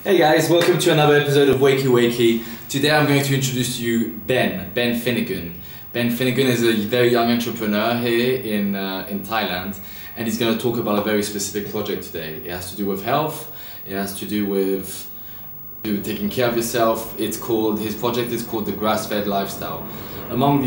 Hey guys, welcome to another episode of Wakey Wakey. Today I'm going to introduce to you Ben Finnegan. Ben Finnegan is a very young entrepreneur here in Thailand, and he's going to talk about a very specific project today. It has to do with health, it has to do with taking care of yourself. His project is called the Grass-Fed Lifestyle. Among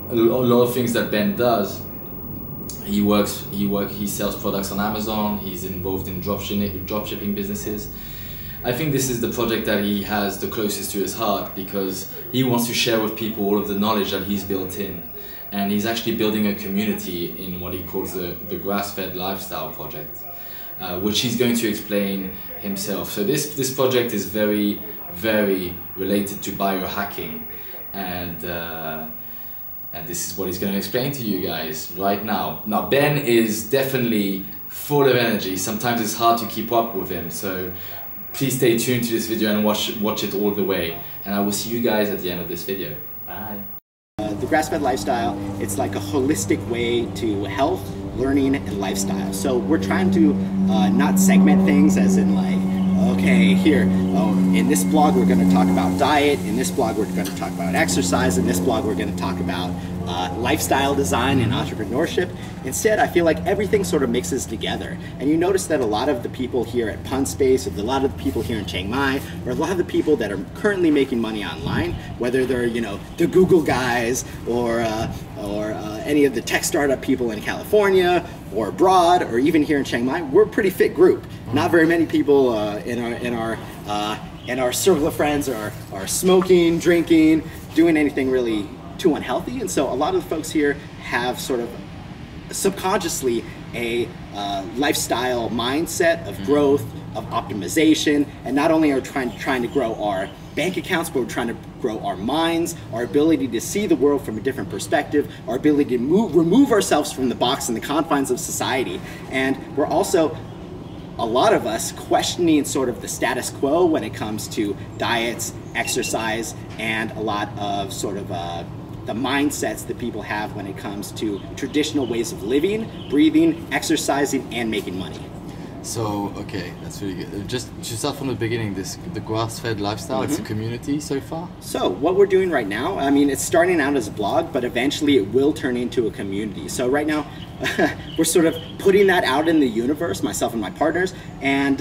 a lot of things that Ben does, he sells products on Amazon. He's involved in dropshipping businesses. I think this is the project that he has the closest to his heart because he wants to share with people all of the knowledge that he's built in. And he's actually building a community in what he calls the Grass-Fed Lifestyle project, which he's going to explain himself. So this project is very, very related to biohacking, and this is what he's going to explain to you guys right now. Now, Ben is definitely full of energy. Sometimes it's hard to keep up with him, so please stay tuned to this video and watch it all the way. And I will see you guys at the end of this video. Bye. The Grass-Fed Lifestyle, it's like a holistic way to health, learning, and lifestyle. So we're trying to not segment things as in like, okay, in this blog we're going to talk about diet, in this blog we're going to talk about exercise, in this blog we're going to talk about lifestyle design and entrepreneurship. Instead, I feel like everything sort of mixes together. And you notice that a lot of the people here at Pun Space, or a lot of the people here in Chiang Mai, or a lot of the people that are currently making money online, whether they're, the Google guys or any of the tech startup people in California or abroad, or even here in Chiang Mai, we're a pretty fit group. Not very many people in our circle of friends are smoking, drinking, doing anything really too unhealthy. And so a lot of the folks here have sort of subconsciously a lifestyle mindset of growth, of optimization, and not only are trying to grow our bank accounts, but we're trying to grow our minds, our ability to see the world from a different perspective, our ability to remove ourselves from the box and the confines of society. And we're also, a lot of us, questioning sort of the status quo when it comes to diets, exercise, and a lot of sort of the mindsets that people have when it comes to traditional ways of living, breathing, exercising, and making money. So, okay, that's really good. Just to start from the beginning, the Grass-Fed Lifestyle, it's a community so far? So what we're doing right now, I mean, it's starting out as a blog, but eventually it will turn into a community. So right now, we're sort of putting that out in the universe, myself and my partners, and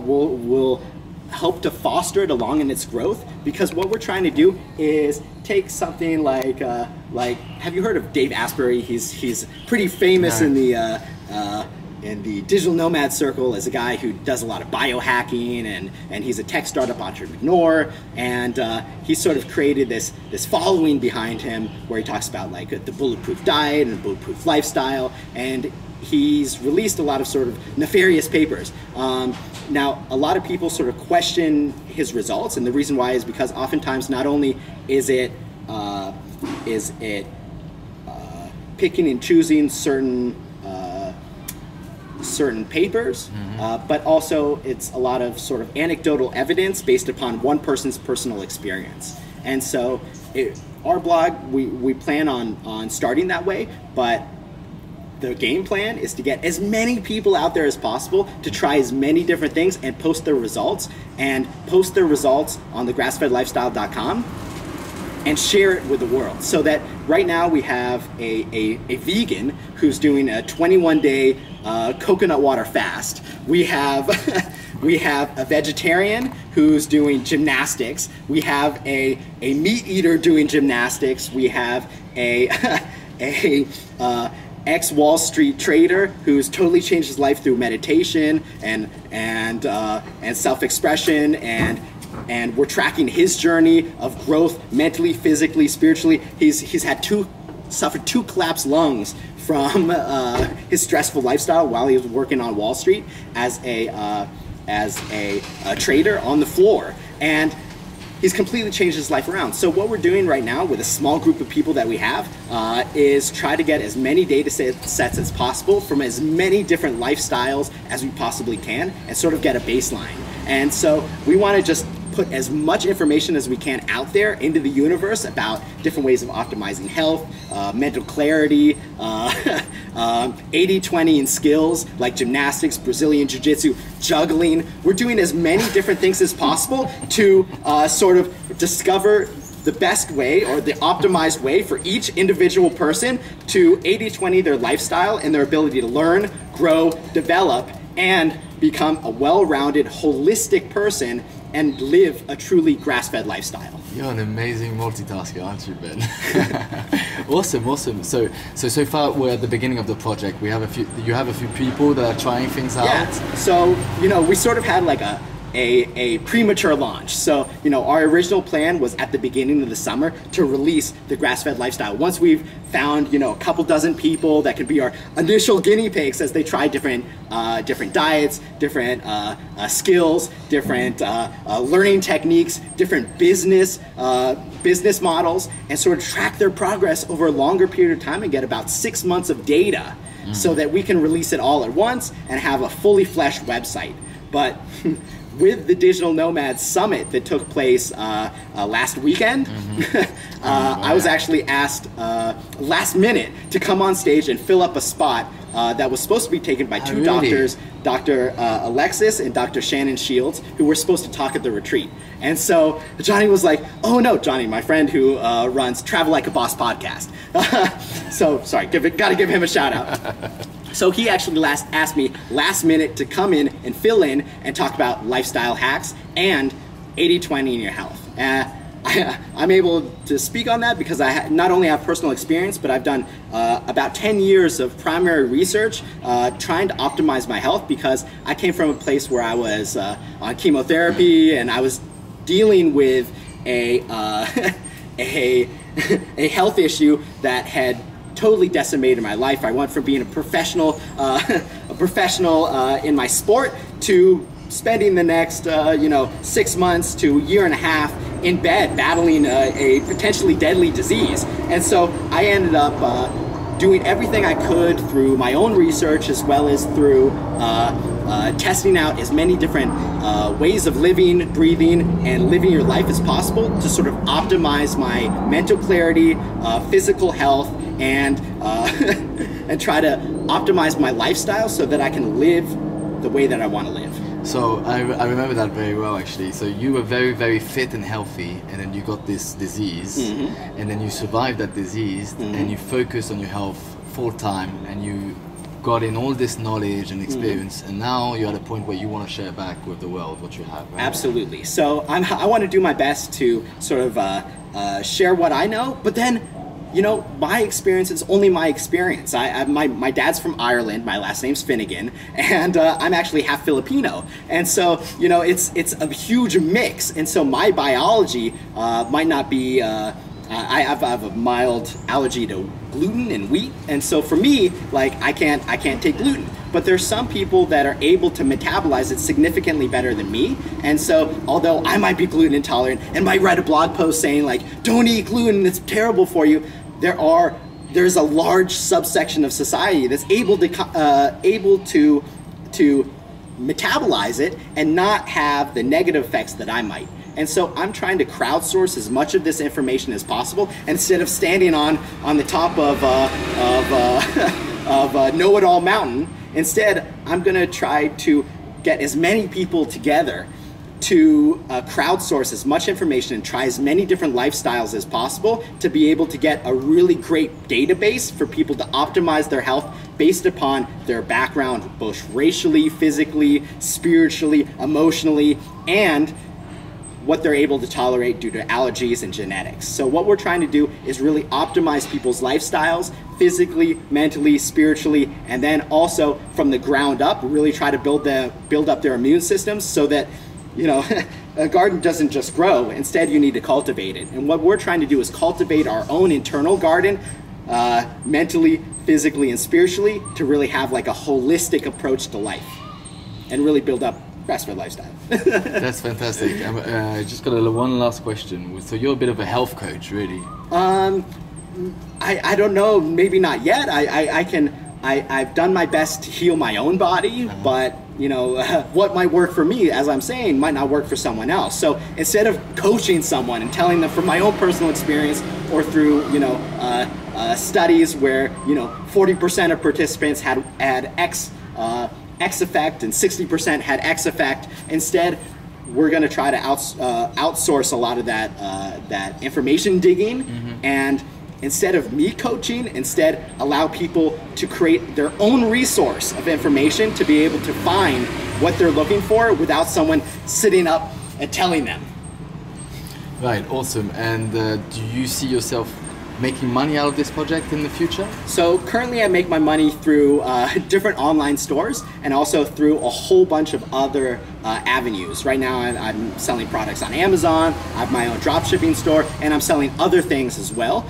we'll help to foster it along in its growth, because what we're trying to do is take something like have you heard of Dave Asprey? He's pretty famous in the digital nomad circle as a guy who does a lot of biohacking, and he's a tech startup entrepreneur, and he's sort of created this following behind him where he talks about like the bulletproof diet and bulletproof lifestyle, and he's released a lot of sort of nefarious papers. Now, a lot of people sort of question his results, and the reason why is because oftentimes not only is it picking and choosing certain papers, but also it's a lot of sort of anecdotal evidence based upon one person's personal experience. And so our blog, we plan on starting that way, but the game plan is to get as many people out there as possible to try as many different things and post their results on the grassfedlifestyle.com and share it with the world. So that right now we have a vegan who's doing a 21-day coconut water fast. We have a vegetarian who's doing gymnastics. We have a meat eater doing gymnastics. We have a ex-Wall Street trader who's totally changed his life through meditation and self-expression, and we're tracking his journey of growth mentally, physically, spiritually. He's suffered two collapsed lungs from his stressful lifestyle while he was working on Wall Street as a trader on the floor, and he's completely changed his life around. So what we're doing right now with a small group of people that we have is try to get as many data sets as possible from as many different lifestyles as we possibly can and sort of get a baseline. And so we want to just put as much information as we can out there into the universe about different ways of optimizing health, mental clarity, 80-20 in skills like gymnastics, Brazilian Jiu-Jitsu, juggling. We're doing as many different things as possible to sort of discover the best way or the optimized way for each individual person to 80-20 their lifestyle and their ability to learn, grow, develop, and become a well-rounded, holistic person and live a truly grass-fed lifestyle. You're an amazing multitasker, aren't you, Ben? Awesome. So far we're at the beginning of the project. You have a few people that are trying things out. Yeah. So, we sort of had like a premature launch. So, our original plan was at the beginning of the summer to release the grass-fed lifestyle. Once we've found, a couple dozen people that could be our initial guinea pigs as they try different diets, different skills, different learning techniques, different business models, and sort of track their progress over a longer period of time and get about 6 months of data so that we can release it all at once and have a fully fleshed website. But with the Digital Nomads Summit that took place last weekend, I was actually asked last minute to come on stage and fill up a spot that was supposed to be taken by two doctors, Dr. Alexis and Dr. Shannon Shields, who were supposed to talk at the retreat. And so Johnny was like, oh no, Johnny, my friend who runs Travel Like a Boss podcast. So sorry, gotta give him a shout out. So he actually asked me last minute to come in and fill in and talk about lifestyle hacks and 80-20 in your health. I'm able to speak on that because I not only have personal experience, but I've done about 10 years of primary research trying to optimize my health, because I came from a place where I was on chemotherapy and I was dealing with a health issue that had totally decimated my life. I went from being a professional in my sport to spending the next 6 months to a year and a half in bed battling a potentially deadly disease. And so I ended up doing everything I could through my own research, as well as through testing out as many different ways of living, breathing, and living your life as possible to sort of optimize my mental clarity, physical health, and and try to optimize my lifestyle so that I can live the way that I want to live. So I remember that very well, actually. So you were very, very fit and healthy, and then you got this disease, and then you survived that disease, and you focused on your health full time, and you got in all this knowledge and experience, and now you're at a point where you want to share back with the world what you have, right? Absolutely. So I want to do my best to sort of share what I know, but then my experience is only my experience. My dad's from Ireland, my last name's Finnegan, and I'm actually half Filipino. And so, it's a huge mix. And so my biology might not be, I have a mild allergy to gluten and wheat. And so for me, like, I can't take gluten. But there's some people that are able to metabolize it significantly better than me. And so, although I might be gluten intolerant and might write a blog post saying like, don't eat gluten, it's terrible for you, there's a large subsection of society that's able to metabolize it and not have the negative effects that I might. And so I'm trying to crowdsource as much of this information as possible, instead of standing on the top of know-it-all mountain. Instead, I'm gonna try to get as many people together to crowdsource as much information and try as many different lifestyles as possible to be able to get a really great database for people to optimize their health based upon their background, both racially, physically, spiritually, emotionally, and what they're able to tolerate due to allergies and genetics. So what we're trying to do is really optimize people's lifestyles physically, mentally, spiritually, and then also from the ground up, really try to build up their immune systems so that a garden doesn't just grow. Instead, you need to cultivate it. And what we're trying to do is cultivate our own internal garden, mentally, physically, and spiritually, to really have like a holistic approach to life and really build up grass-fed lifestyle. That's fantastic. I just got one last question. So you're a bit of a health coach, really? I don't know. Maybe not yet. I I've done my best to heal my own body, but you know, what might work for me, as I'm saying, might not work for someone else. So instead of coaching someone and telling them from my own personal experience or through, you know, studies where, you know, 40% of participants had X effect and 60% had X effect, instead we're going to try to outsource a lot of that information digging, and instead of me coaching, instead allow people to create their own resource of information to be able to find what they're looking for without someone sitting up and telling them. Right, awesome. And do you see yourself making money out of this project in the future? So currently I make my money through different online stores and also through a whole bunch of other avenues. Right now I'm selling products on Amazon, I have my own drop shipping store, and I'm selling other things as well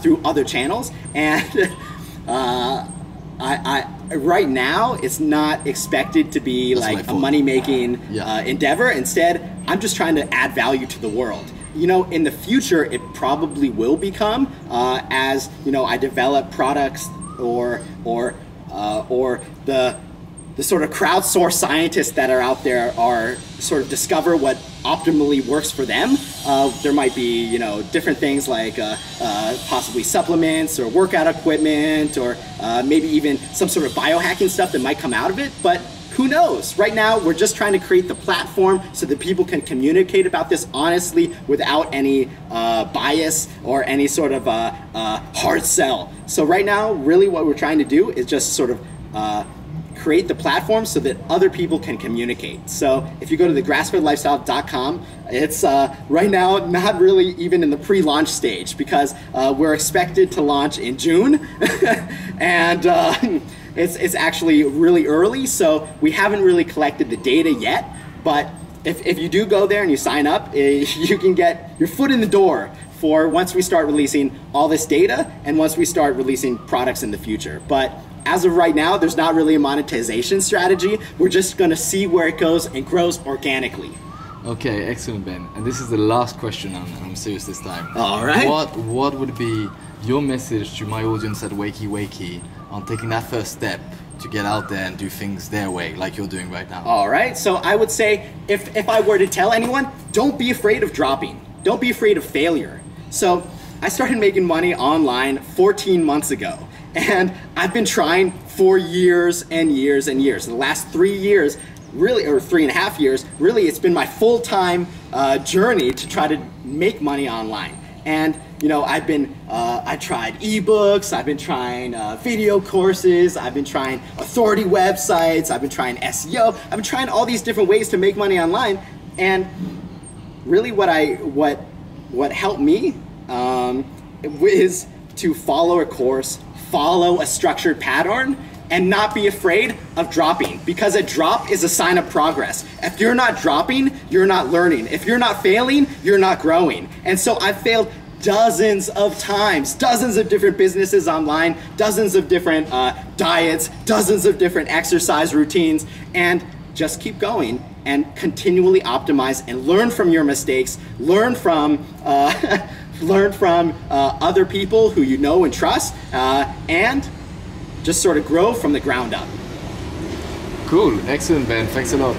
through other channels. And right now it's not expected to be like a money-making endeavor. Instead, I'm just trying to add value to the world. You know, in the future, it probably will become as, you know, I develop products or the sort of crowdsourced scientists that are out there are sort of discover what optimally works for them. There might be, you know, different things like possibly supplements or workout equipment or maybe even some sort of biohacking stuff that might come out of it, but who knows? Right now, we're just trying to create the platform so that people can communicate about this honestly without any bias or any sort of hard sell. So right now, really what we're trying to do is just sort of create the platform so that other people can communicate. So if you go to the grassfedlifestyle.com, it's right now not really even in the pre-launch stage because we're expected to launch in June. And it's actually really early, so we haven't really collected the data yet, but if you do go there and you sign up, you can get your foot in the door for once we start releasing all this data and once we start releasing products in the future. But as of right now, there's not really a monetization strategy. We're just gonna see where it goes and grows organically. Okay, excellent, Ben. And this is the last question, and I'm serious this time. All right. What would be your message to my audience at Wakey Wakey on taking that first step to get out there and do things their way, like you're doing right now? All right, so I would say if I were to tell anyone, don't be afraid of dropping. Don't be afraid of failure. So I started making money online 14 months ago, and I've been trying for years and years and years. The last 3 years, really, or 3.5 years, really it's been my full-time journey to try to make money online. And you know, I tried ebooks, I've been trying video courses, I've been trying authority websites, I've been trying SEO, I've been trying all these different ways to make money online. And really what helped me is to follow a course, follow a structured pattern, and not be afraid of dropping, because a drop is a sign of progress. If you're not dropping, you're not learning. If you're not failing, you're not growing. And so I've failed dozens of times, dozens of different businesses online, dozens of different diets, dozens of different exercise routines, and just keep going and continually optimize and learn from your mistakes, learn from other people who you know and trust, and just sort of grow from the ground up. Cool, excellent, Ben. Thanks a lot.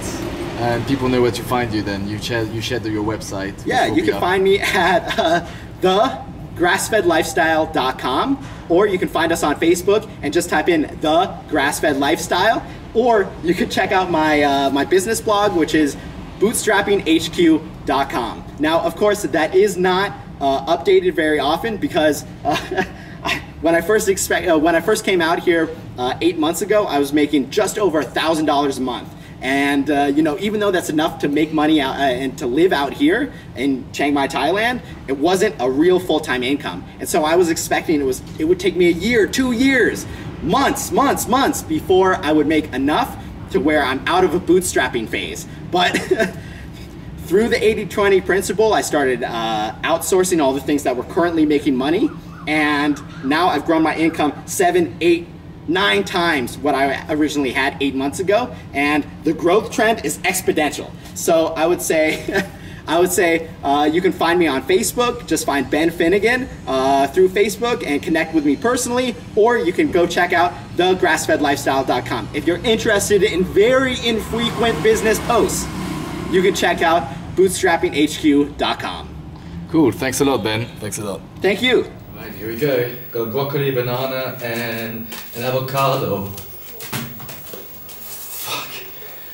And people know where to find you then. You shared your website. Yeah, you can find me at thegrassfedlifestyle.com, or you can find us on Facebook and just type in The Grass-Fed Lifestyle, or you can check out my business blog, which is bootstrappinghq.com. Now, of course, that is not updated very often because when I first came out here 8 months ago, I was making just over $1,000 a month. And you know, even though that's enough to make money out and to live out here in Chiang Mai, Thailand, it wasn't a real full-time income. And so I was expecting it would take me a year, 2 years, months before I would make enough to where I'm out of a bootstrapping phase. But through the 80-20 principle, I started outsourcing all the things that were currently making money, and now I've grown my income 7, 8, 9 times what I originally had 8 months ago, and the growth trend is exponential. So I would say I would say you can find me on Facebook. Just find Ben Finnegan through Facebook and connect with me personally, or you can go check out thegrassfedlifestyle.com. If you're interested in very infrequent business posts, you can check out bootstrappinghq.com. Cool. Thanks a lot, Ben. Thanks a lot. Thank you. Right, here we go. Got broccoli, banana, and an avocado. Fuck.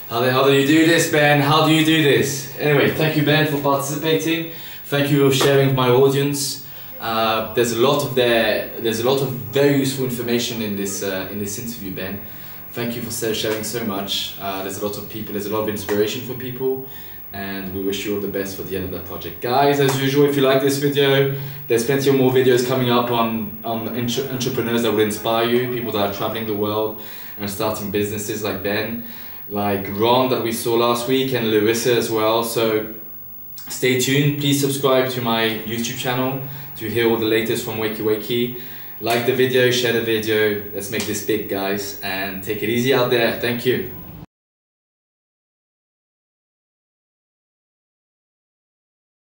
How do you do this, Ben? How do you do this? Anyway, thank you, Ben, for participating. Thank you for sharing with my audience. There's a lot of very useful information in this interview, Ben. Thank you for sharing so much. There's a lot of inspiration for people, and we wish you all the best for the end of that project. Guys, as usual, if you like this video, there's plenty of more videos coming up on entrepreneurs that will inspire you, people that are traveling the world and starting businesses like Ben, like Ron that we saw last week, and Larissa as well. So stay tuned. Please subscribe to my YouTube channel to hear all the latest from Wakey Wakey. Like the video, share the video. Let's make this big, guys, and take it easy out there. Thank you.